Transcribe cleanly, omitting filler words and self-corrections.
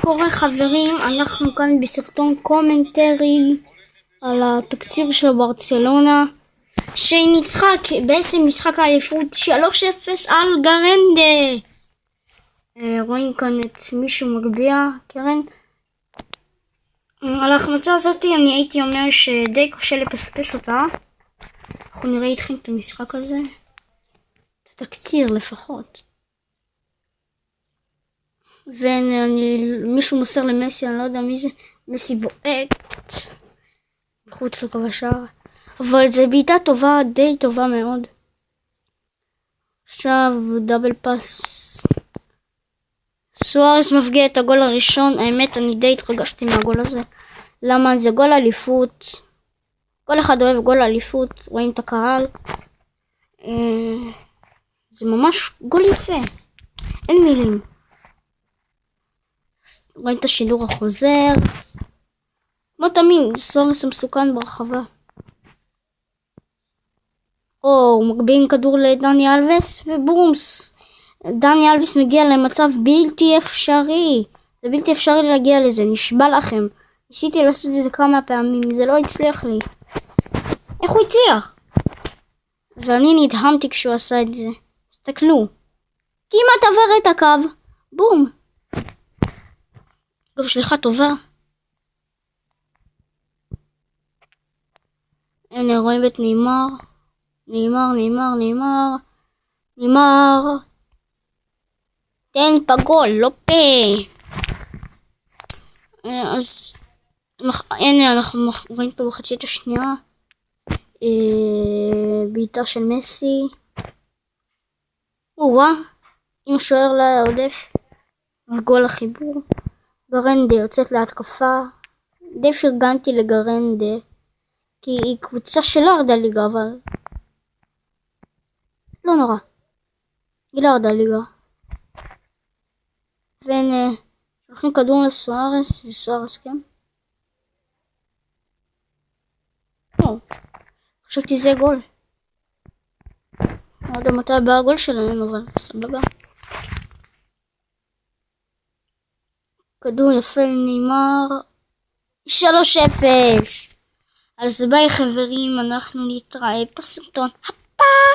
קורה חברים? אנחנו כאן בסרטון קומנטרי על התקציר של ברצלונה שניצחה בעצם משחק האליפות 3-0 על גרנדה. רואים כאן את מישהו מגביה, קרן. על ההחמצה הזאת אני הייתי אומר שדי קשה לפספס אותה. אנחנו נראה איתכם את המשחק הזה, את התקציר לפחות. ומישהו מוסר למסי, אני לא יודע מי זה, מסי בועט מחוץ לקו השער, אבל זה בעיטה טובה, די טובה מאוד. עכשיו דאבל פאס, סוארס מפגיע את הגול הראשון. האמת אני די התרגשתי מהגול הזה, למה זה גול אליפות, כל אחד אוהב גול אליפות, רואים את הקהל, זה ממש גול יפה, אין מילים. רואים את השידור החוזר, כמו תמיד סוארס מסוכן ברחבה. מגביהים כדור לדני אלווס ובומס, דני אלווס מגיע למצב בלתי אפשרי, זה בלתי אפשרי להגיע לזה, נשבע לכם. ניסיתי לעשות את זה כמה פעמים, זה לא הצליח לי. איך הוא הצליח? ואני נדהמתי כשהוא עשה את זה. תסתכלו, כמעט עבר את הקו, בום. גם שליחה טובה. הנה רואים את נאמר. תן פגול, לא פה. אז הנה אנחנו רואים פה בחצית השנייה בעיטה של מסי. עם השוער לא היה עודף, גול החיבור. גרנדה יוצאת להתקפה, די פרגנתי לגרנדה כי היא קבוצה שלא ירדה ליגה, אבל לא נורא, היא לא ירדה ליגה. והנה שולחים כדור לסוארס, זה סוארס, כן? חשבתי זה גול, לא יודע מתי הבא הגול שלהם, אבל סבבה. כדור יפה לנאמר, 3-0. אז ביי חברים, אנחנו נתראה בסרטון הבא.